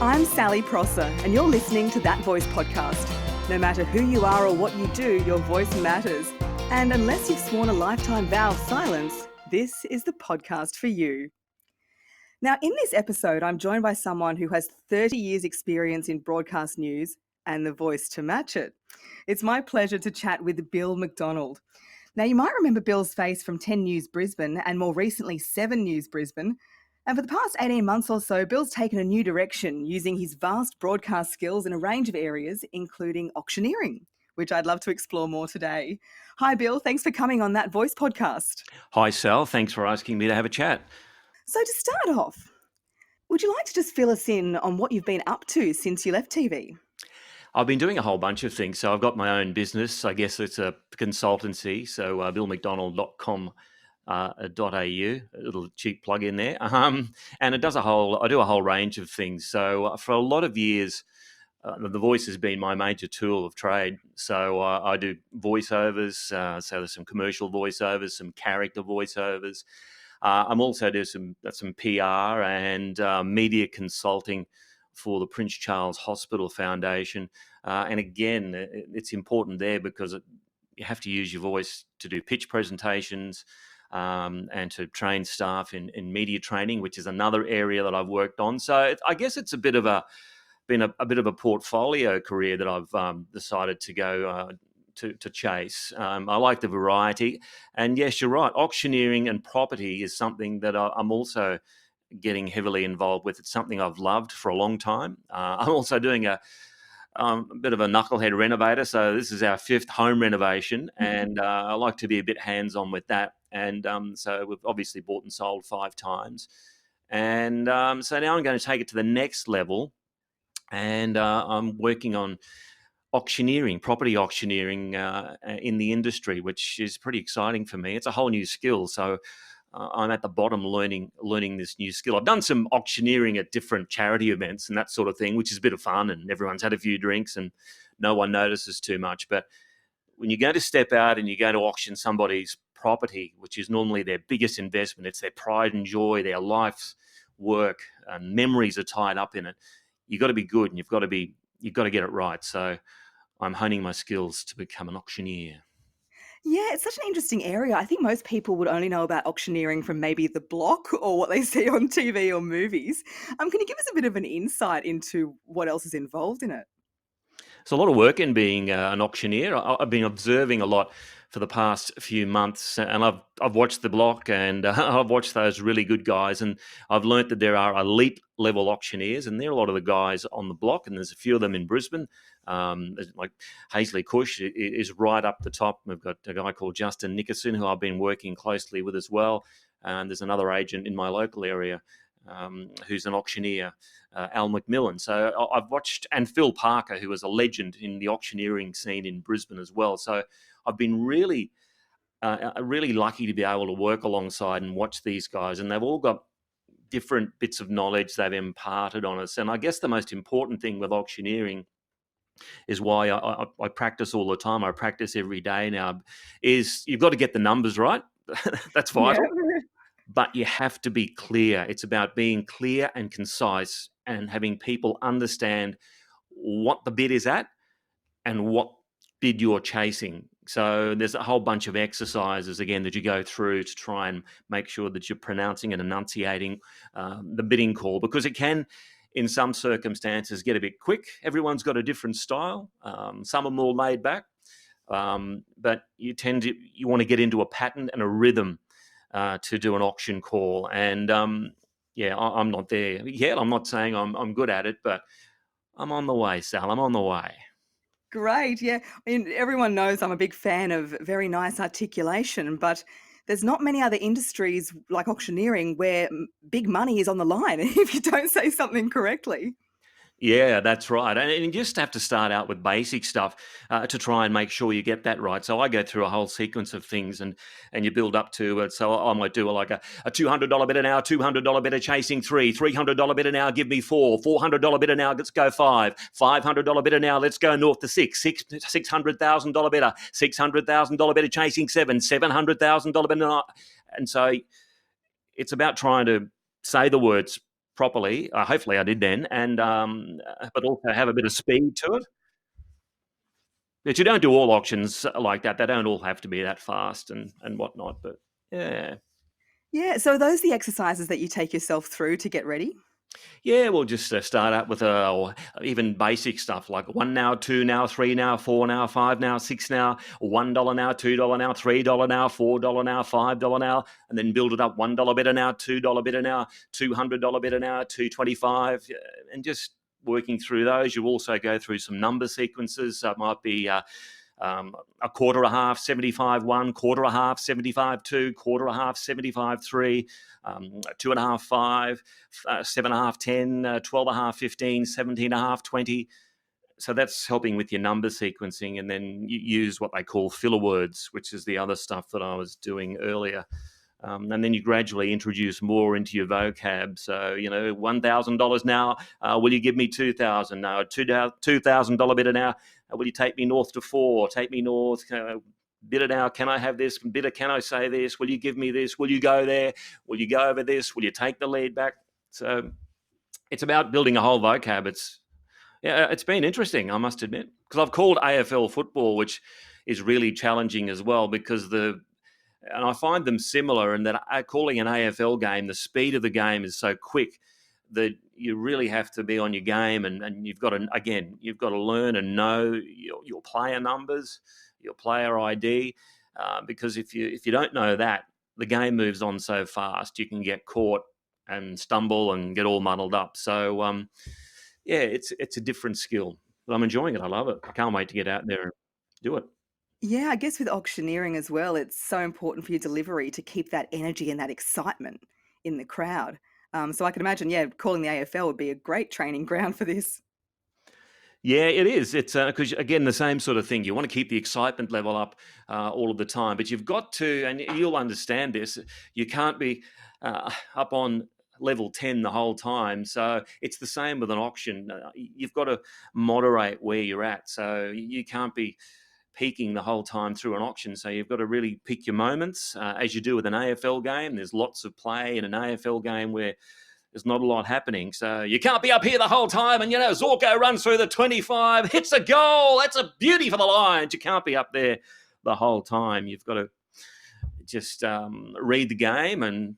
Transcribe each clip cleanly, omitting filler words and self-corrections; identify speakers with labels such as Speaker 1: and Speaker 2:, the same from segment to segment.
Speaker 1: I'm Sally Prosser, and you're listening to That Voice podcast. No matter who you are or what you do, your voice matters. And unless you've sworn a lifetime vow of silence, this is the podcast for you. Now, in this episode, I'm joined by someone who has 30 years' experience in broadcast news and the voice to match it. It's my pleasure to chat with Bill McDonald. Now, you might remember Bill's face from 10 News Brisbane and more recently 7 News Brisbane. And for the past 18 months or so, Bill's taken a new direction using his vast broadcast skills in a range of areas, including auctioneering, which I'd love to explore more today. Hi, Bill. Thanks for coming on That Voice podcast.
Speaker 2: Hi, Sal. Thanks for asking me to have a chat.
Speaker 1: So to start off, would you like to just fill us in on what you've been up to since you left TV?
Speaker 2: I've been doing a whole bunch of things. So I've got my own business. I guess it's a consultancy. So billmcdonald.com.au, a little cheap plug in there. And I do a whole range of things. So for a lot of years, the voice has been my major tool of trade. So I do voiceovers. So there's some commercial voiceovers, some character voiceovers. I'm also doing some PR and media consulting for the Prince Charles Hospital Foundation. And again, it's important there because you have to use your voice to do pitch presentations and to train staff in media training, which is another area that I've worked on. So I guess it's been a bit of a portfolio career that I've decided to go to chase. I like the variety. And yes, you're right. Auctioneering and property is something that I'm also getting heavily involved with. It's something I've loved for a long time. I'm also doing a bit of a knucklehead renovator. So this is our 5th home renovation, and I like to be a bit hands-on with that. And so we've obviously bought and sold 5 times. And so now I'm going to take it to the next level, and I'm working on property auctioneering in the industry, which is pretty exciting for me. It's a whole new skill. So I'm at the bottom learning this new skill. I've done some auctioneering at different charity events and that sort of thing, which is a bit of fun, and everyone's had a few drinks and no one notices too much. But when you go to step out and you go to auction somebody's property, which is normally their biggest investment, it's their pride and joy, their life's work, and memories are tied up in it. You've got to be good, and you've got to get it right. So I'm honing my skills to become an auctioneer.
Speaker 1: Yeah, it's such an interesting area. I think most people would only know about auctioneering from maybe the block or what they see on TV or movies. Can you give us a bit of an insight into what else is involved in it?
Speaker 2: It's a lot of work in being an auctioneer. I've been observing a lot for the past few months, and I've watched the block, and I've watched those really good guys, and I've learnt that there are elite level auctioneers, and there are a lot of the guys on the block, and there's a few of them in Brisbane. Like Hazley Cush is right up the top. We've got a guy called Justin Nickerson, who I've been working closely with as well, and there's another agent in my local area who's an auctioneer, Al McMillan. So I've watched, and Phil Parker, who is a legend in the auctioneering scene in Brisbane as well. So I've been really lucky to be able to work alongside and watch these guys, and they've all got different bits of knowledge they've imparted on us. And I guess the most important thing with auctioneering is why I practice all the time. I practice every day now, is you've got to get the numbers right. That's vital.
Speaker 1: Yeah.
Speaker 2: But you have to be clear. It's about being clear and concise and having people understand what the bid is at and what bid you're chasing. So there's a whole bunch of exercises, again, that you go through to try and make sure that you're pronouncing and enunciating the bidding call, because it can, in some circumstances, get a bit quick. Everyone's got a different style. Some are more laid back, but you want to get into a pattern and a rhythm to do an auction call. And I'm not there yet. I'm not saying I'm good at it, but I'm on the way, Sal. I'm on the way.
Speaker 1: Great. Yeah. I mean, everyone knows I'm a big fan of very nice articulation, but there's not many other industries like auctioneering where big money is on the line if you don't say something correctly.
Speaker 2: Yeah, that's right. And you just have to start out with basic stuff to try and make sure you get that right. So I go through a whole sequence of things, and you build up to it. So I might do like a $200 bid an hour, $200 bid chasing 3, $300 bid an hour, give me 4, $400 bid an hour, let's go 5, $500 bid an hour, let's go north to 6, $600,000 bidder, $600,000 bidder chasing 7, $700,000 bidder. And so it's about trying to say the words properly. Hopefully, I did then, and but also have a bit of speed to it. But you don't do all auctions like that. They don't all have to be that fast and whatnot. But yeah.
Speaker 1: Yeah, so are those the exercises that you take yourself through to get ready?
Speaker 2: Yeah, we'll just start out with or even basic stuff like 1 now, 2 now, 3 now, 4 now, 5 now, 6 now, $1 now, $2 now, $3 now, $4 now, $5 now, and then build it up. $1 better now, $2 better now, $200 better now, 225, and just working through those. You also go through some number sequences. So it might be a quarter a half, 75 1, quarter a half, 75 2, quarter a half, 75 3, two and a half 5, seven and a half 10, 12 and a half 15, 17 and a half 20. So that's helping with your number sequencing, and then you use what they call filler words, which is the other stuff that I was doing earlier. And then you gradually introduce more into your vocab. So, $1,000 now. Will you give me 2,000 now? $2,000 bidder now. Will you take me north to 4? Take me north. Bidder now. Can I have this? Bidder, can I say this? Will you give me this? Will you go there? Will you go over this? Will you take the lead back? So it's about building a whole vocab. It's been interesting, I must admit, because I've called AFL football, which is really challenging as well, because and I find them similar in that calling an AFL game, the speed of the game is so quick that you really have to be on your game, and you've got to learn and know your player numbers, your player ID, because if you don't know that, the game moves on so fast, you can get caught and stumble and get all muddled up. So it's a different skill, but I'm enjoying it. I love it. I can't wait to get out there and do it.
Speaker 1: Yeah, I guess with auctioneering as well, it's so important for your delivery to keep that energy and that excitement in the crowd. So I can imagine, yeah, calling the AFL would be a great training ground for this.
Speaker 2: Yeah, it is. It's because again, the same sort of thing. You want to keep the excitement level up all of the time, but you've got to, and you'll understand this. You can't be up on level 10 the whole time. So it's the same with an auction. You've got to moderate where you're at. So you can't be peaking the whole time through an auction. So you've got to really pick your moments, as you do with an AFL game. There's lots of play in an AFL game where there's not a lot happening. So you can't be up here the whole time and, Zorko runs through the 25, hits a goal. That's a beauty for the Lions. You can't be up there the whole time. You've got to just read the game and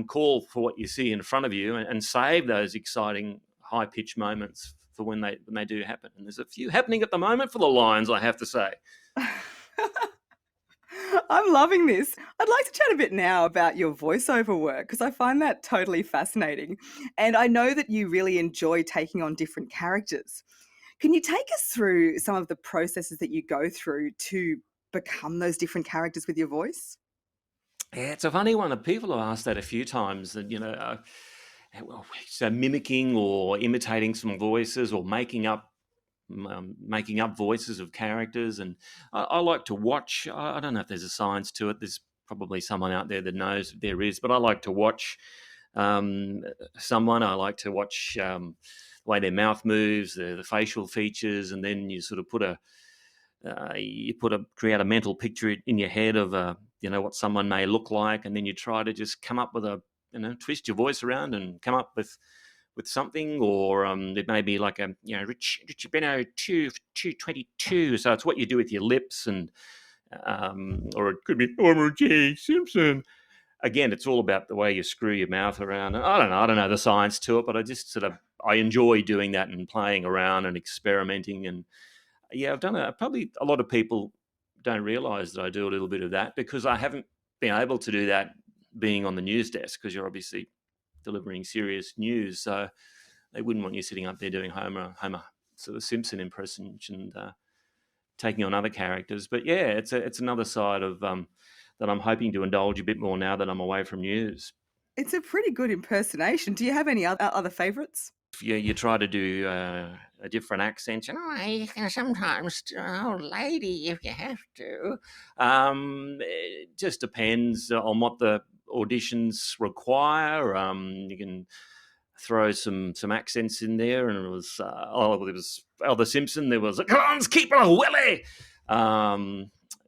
Speaker 2: call for what you see in front of you, and save those exciting high-pitched moments for when they do happen. And there's a few happening at the moment for the Lions, I have to say.
Speaker 1: I'm loving this. I'd like to chat a bit now about your voiceover work, because I find that totally fascinating. And I know that you really enjoy taking on different characters. Can you take us through some of the processes that you go through to become those different characters with your voice?
Speaker 2: Yeah, it's a funny one. People have asked that a few times. That so mimicking or imitating some voices, or making up voices of characters. And I like to watch. I don't know if there's a science to it. There's probably someone out there that knows if there is, but I like to watch someone. I like to watch the way their mouth moves, the facial features, and then you sort of create a mental picture in your head of what someone may look like, and then you try to just come up with twist your voice around and come up with something. Or it may be like Richie Beno 222. So it's what you do with your lips, and or it could be Homer J. Simpson. Again, it's all about the way you screw your mouth around. I don't know the science to it, but I enjoy doing that and playing around and experimenting. And yeah, I've done it. Probably a lot of people don't realise that I do a little bit of that, because I haven't been able to do that being on the news desk, because you're obviously delivering serious news. So they wouldn't want you sitting up there doing Homer sort of Simpson impression and taking on other characters. But yeah, it's another side of that I'm hoping to indulge a bit more now that I'm away from news.
Speaker 1: It's a pretty good impersonation. Do you have any other favourites?
Speaker 2: You try to do a different accent, you can sometimes do an old lady if you have to. It just depends on what the auditions require. You can throw some accents in there, and it was Elder Simpson. There was Groundskeeper Willie.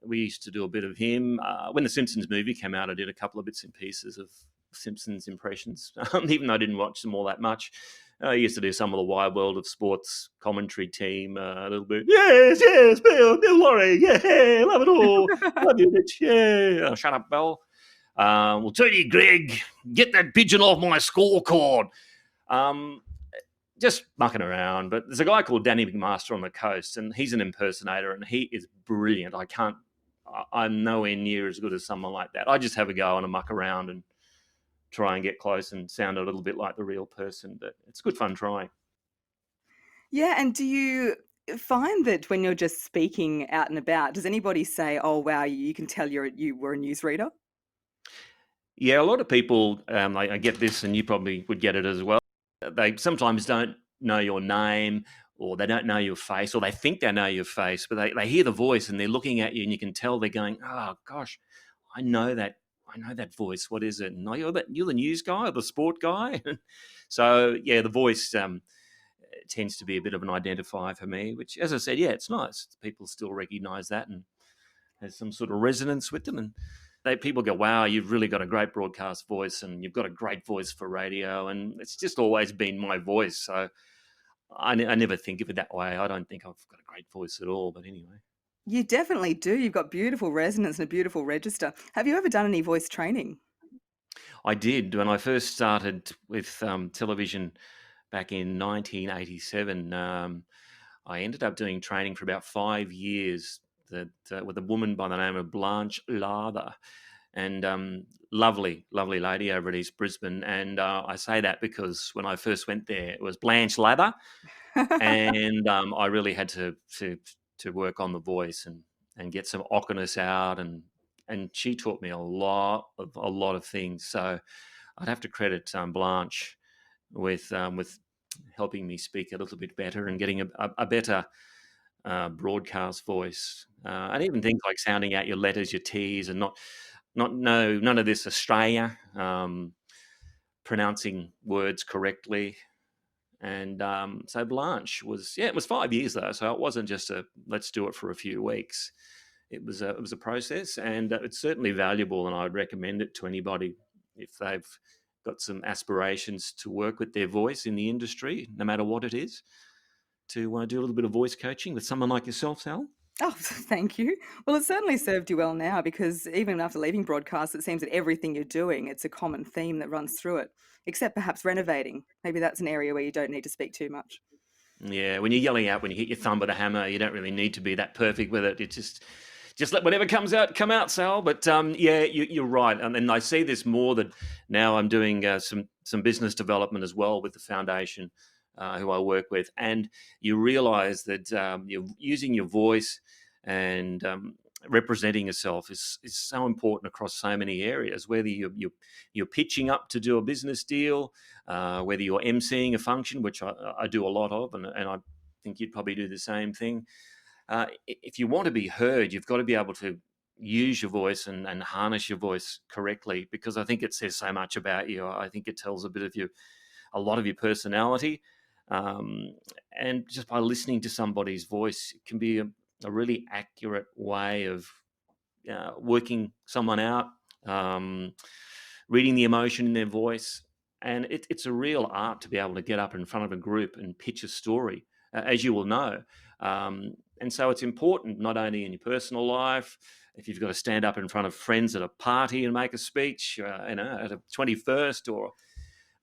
Speaker 2: We used to do a bit of him when the Simpsons movie came out. I did a couple of bits and pieces of Simpsons impressions, even though I didn't watch them all that much. I used to do some of the Wide World of Sports commentary team a little bit. Yes, yes, Bill Lorry, yeah, love it all. Love you, bitch, yeah. Oh, shut up, Bill. Well, Tony Gregg, get that pigeon off my scorecard. Um, just mucking around. But there's a guy called Danny McMaster on the coast, and he's an impersonator, and he is brilliant. I'm nowhere near as good as someone like that. I just have a go and a muck around and try and get close and sound a little bit like the real person, but it's good fun trying.
Speaker 1: Yeah, and do you find that when you're just speaking out and about, does anybody say, "Oh, wow, you can tell you were a newsreader"?
Speaker 2: Yeah, a lot of people, I get this, and you probably would get it as well. They sometimes don't know your name, or they don't know your face, or they think they know your face, but they hear the voice and they're looking at you, and you can tell they're going, "Oh gosh, I know that. I know that voice. What is it?" And you're the news guy or the sport guy. So yeah, the voice tends to be a bit of an identifier for me. Which, as I said, yeah, it's nice. People still recognise that and has some sort of resonance with them, and people go, "Wow, you've really got a great broadcast voice, and you've got a great voice for radio." And it's just always been my voice, so I never think of it that way. I don't think I've got a great voice at all, but anyway.
Speaker 1: You definitely do. You've got beautiful resonance and a beautiful register. Have you ever done any voice training?
Speaker 2: I did when I first started with television back in 1987. I ended up doing training for about 5 years with a woman by the name of Blanche Lather, and lovely, lovely lady over at East Brisbane. And I say that because when I first went there, it was Blanche Lather, and I really had to work on the voice and get some awkwardness out, and she taught me a lot of things. So I'd have to credit Blanche with helping me speak a little bit better and getting a better broadcast voice, and even things like sounding out your letters, your T's, and none of this Australia, pronouncing words correctly. And so Blanche it was 5 years though, so it wasn't just a let's do it for a few weeks. It was a process, and it's certainly valuable, and I'd recommend it to anybody if they've got some aspirations to work with their voice in the industry, no matter what it is, to do a little bit of voice coaching with someone like yourself, Sal.
Speaker 1: Oh, thank you. Well, it certainly served you well now because even after leaving broadcast, it seems that everything you're doing, it's a common theme that runs through it, except perhaps renovating. Maybe that's an area where you don't need to speak too much.
Speaker 2: Yeah, when you're yelling out when you hit your thumb with a hammer, you don't really need to be that perfect with it. It's just let whatever comes out come out, Sal. But yeah, you're right, and I see this more that now I'm doing some business development as well with the foundation who I work with, and you realise that you're using your voice and representing yourself is so important across so many areas. Whether you're pitching up to do a business deal, whether you're emceeing a function, which I do a lot of, and I think you'd probably do the same thing. If you want to be heard, you've got to be able to use your voice and harness your voice correctly, because I think it says so much about you. I think it tells a lot of your personality. And just by listening to somebody's voice, it can be a really accurate way of working someone out, reading the emotion in their voice. And it's a real art to be able to get up in front of a group and pitch a story, as you will know. And so it's important not only in your personal life, if you've got to stand up in front of friends at a party and make a speech, at a 21st, or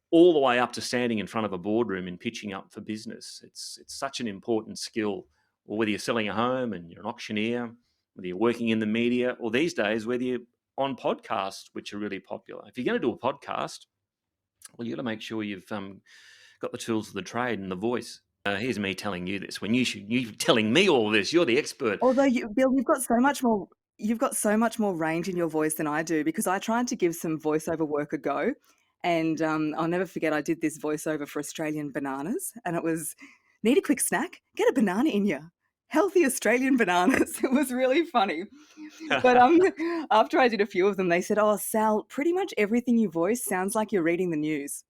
Speaker 2: all the way up to standing in front of a boardroom and pitching up for business. It's such an important skill. Or whether you're selling a home and you're an auctioneer, whether you're working in the media, or these days whether you're on podcasts, which are really popular. If you're going to do a podcast, well, you got to make sure you've got the tools of the trade and the voice. Here's me telling you this when you telling me all this. You're the expert.
Speaker 1: Although Bill, you've got so much more range in your voice than I do because I tried to give some voiceover work a go, and I'll never forget I did this voiceover for Australian bananas, and it was need a quick snack, get a banana in you. Healthy Australian bananas. It was really funny. But after I did a few of them, they said, "Oh, Sal, pretty much everything you voice sounds like you're reading the news."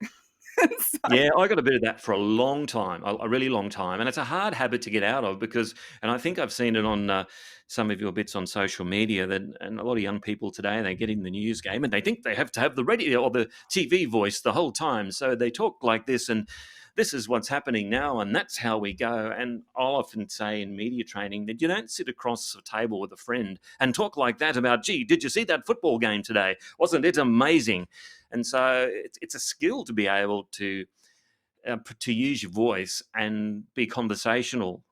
Speaker 1: So,
Speaker 2: Yeah, I got a bit of that for a long time, a really long time, and it's a hard habit to get out of because, and I think I've seen it on some of your bits on social media that, and a lot of young people today, they get in the news game and they think they have to have the radio or the TV voice the whole time, so they talk like this, and this is what's happening now, and that's how we go. And I'll often say in media training that you don't sit across a table with a friend and talk like that about, gee, did you see that football game today? Wasn't it amazing? And so it's a skill to be able to use your voice and be conversational.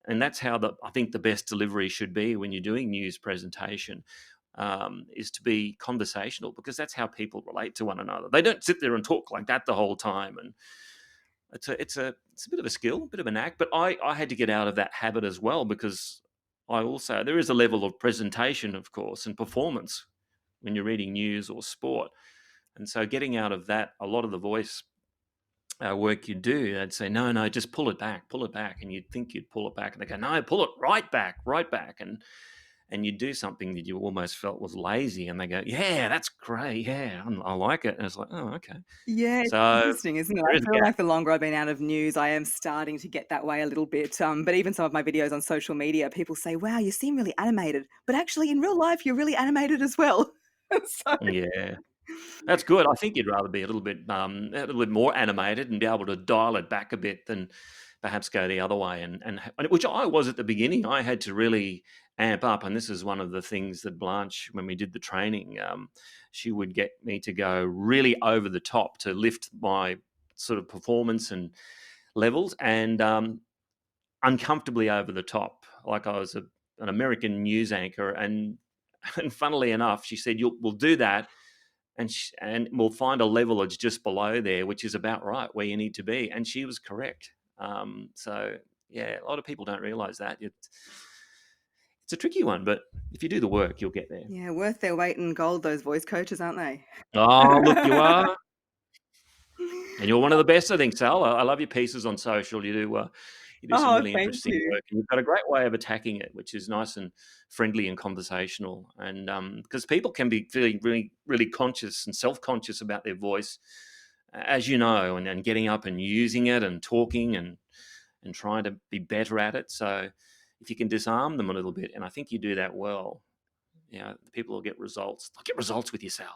Speaker 2: And that's how I think the best delivery should be when you're doing news presentation, is to be conversational, because that's how people relate to one another. They don't sit there and talk like that the whole time. And it's a bit of a skill, a bit of an act. But I had to get out of that habit as well, because I also, there is a level of presentation, of course, and performance when you're reading news or sport. And so getting out of that, a lot of the voice work you do, they'd say, no, no, just pull it back. And you'd think you'd pull it back. And they go, no, pull it right back, right back. And you'd do something that you almost felt was lazy. And they go, yeah, that's great. Yeah, I like it. And it's like, oh, okay.
Speaker 1: yeah, it's
Speaker 2: So
Speaker 1: interesting, isn't it?
Speaker 2: there
Speaker 1: I
Speaker 2: is a
Speaker 1: feel
Speaker 2: gap.
Speaker 1: like the longer I've been out of news, I am starting to get that way a little bit. But even some of my videos on social media, people say, "Wow, you seem really animated," but actually, in real life, you're really animated as well. So,
Speaker 2: Yeah. That's good. I think you'd rather be a little bit more animated and be able to dial it back a bit than perhaps go the other way. And which I was at the beginning. I had to really amp up, and this is one of the things that Blanche, when we did the training, she would get me to go really over the top to lift my sort of performance and levels, and uncomfortably over the top, like I was an American news anchor. And funnily enough, she said, "We'll do that." And we'll find a level that's just below there, which is about right where you need to be. And she was correct. So yeah, a lot of people don't realize that. It's a tricky one, but if you do the work, you'll get there.
Speaker 1: yeah, worth their weight in gold, those voice coaches, aren't they?
Speaker 2: Oh, look, you are. And you're one of the best, I think, Sal. I love your pieces on social. You do some
Speaker 1: Oh,
Speaker 2: really
Speaker 1: thank
Speaker 2: interesting
Speaker 1: you.
Speaker 2: work, and you've got a great way of attacking it, which is nice and friendly and conversational. And because people can be feeling really, really conscious and self-conscious about their voice, as you know, and getting up and using it and talking and trying to be better at it. So if you can disarm them a little bit, and I think you do that well, the people will get results. They'll get results with you, Sal.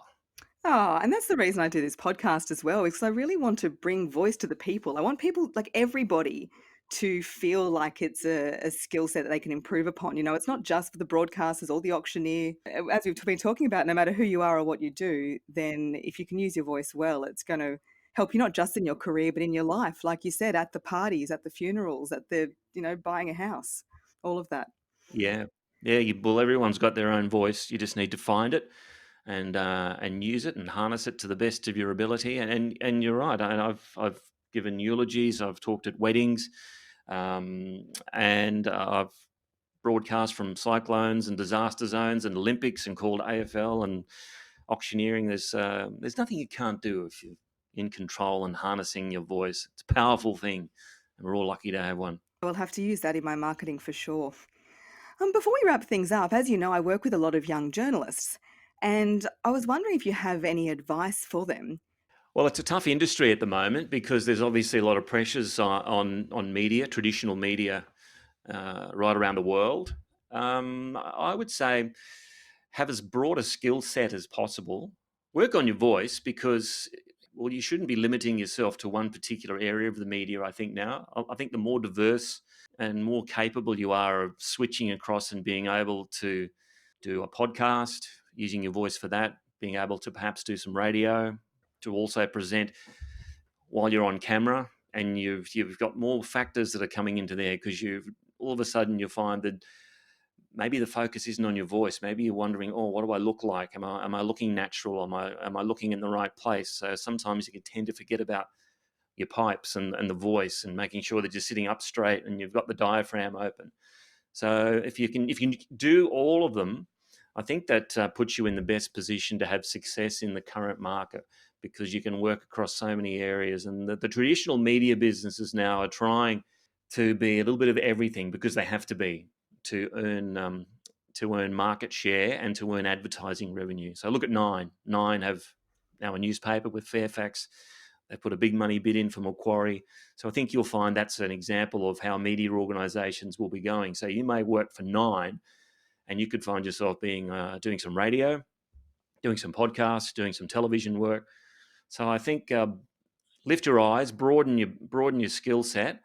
Speaker 1: Oh, and that's the reason I do this podcast as well, because I really want to bring voice to the people. I want people, like everybody, to feel like it's a skill set that they can improve upon. It's not just for the broadcasters or the auctioneer. As we've been talking about, no matter who you are or what you do, then if you can use your voice well, it's going to help you not just in your career, but in your life. Like you said, at the parties, at the funerals, at the, buying a house, all of that.
Speaker 2: Yeah, yeah. Well, everyone's got their own voice. You just need to find it and use it and harness it to the best of your ability. And you're right. I've given eulogies. I've talked at weddings, and I've broadcast from cyclones and disaster zones and Olympics and called AFL and auctioneering. There's nothing you can't do if you're in control and harnessing your voice. It's a powerful thing, and we're all lucky to have one.
Speaker 1: I will have to use that in my marketing for sure. Before we wrap things up, as you know, I work with a lot of young journalists, and I was wondering if you have any advice for them.
Speaker 2: Well, it's a tough industry at the moment because there's obviously a lot of pressures on media, traditional media, right around the world. I would say have as broad a skill set as possible. Work on your voice because, well, you shouldn't be limiting yourself to one particular area of the media. I think now, I think the more diverse and more capable you are of switching across and being able to do a podcast, using your voice for that, being able to perhaps do some radio, to also present while you're on camera, and you've got more factors that are coming into there because you've all of a sudden you find that maybe the focus isn't on your voice. Maybe you're wondering, oh, what do I look like? Am I looking natural? Am I looking in the right place? So sometimes you can tend to forget about your pipes and the voice and making sure that you're sitting up straight and you've got the diaphragm open. So if you do all of them, I think that puts you in the best position to have success in the current market because you can work across so many areas. And the traditional media businesses now are trying to be a little bit of everything because they have to be to earn market share and to earn advertising revenue. So look at Nine. Nine have now a newspaper with Fairfax. They put a big money bid in for Macquarie. So I think you'll find that's an example of how media organisations will be going. So you may work for Nine, and you could find yourself being doing some radio, doing some podcasts, doing some television work. So I think lift your eyes, broaden your skill set,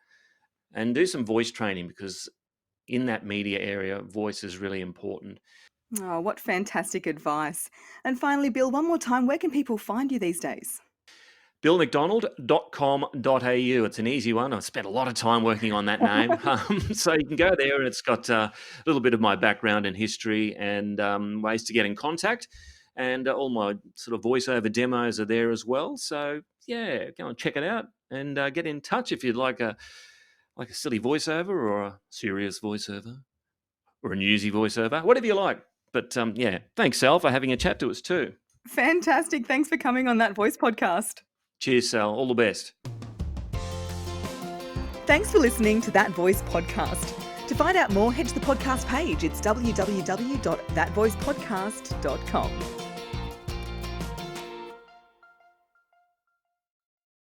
Speaker 2: and do some voice training, because in that media area, voice is really important.
Speaker 1: Oh, what fantastic advice. And finally, Bill, one more time, where can people find you these days?
Speaker 2: BillMcDonald.com.au. It's an easy one. I've spent a lot of time working on that name. So you can go there, and it's got a little bit of my background and history, and ways to get in contact. And all my sort of voiceover demos are there as well. So yeah, go and check it out, and get in touch if you'd like a silly voiceover, or a serious voiceover, or a newsy voiceover, whatever you like. But yeah, thanks, Sal, for having a chat to us too.
Speaker 1: Fantastic. Thanks for coming on That Voice podcast.
Speaker 2: Cheers, Sal. All the best.
Speaker 1: Thanks for listening to That Voice podcast. To find out more, head to the podcast page. It's www.thatvoicepodcast.com.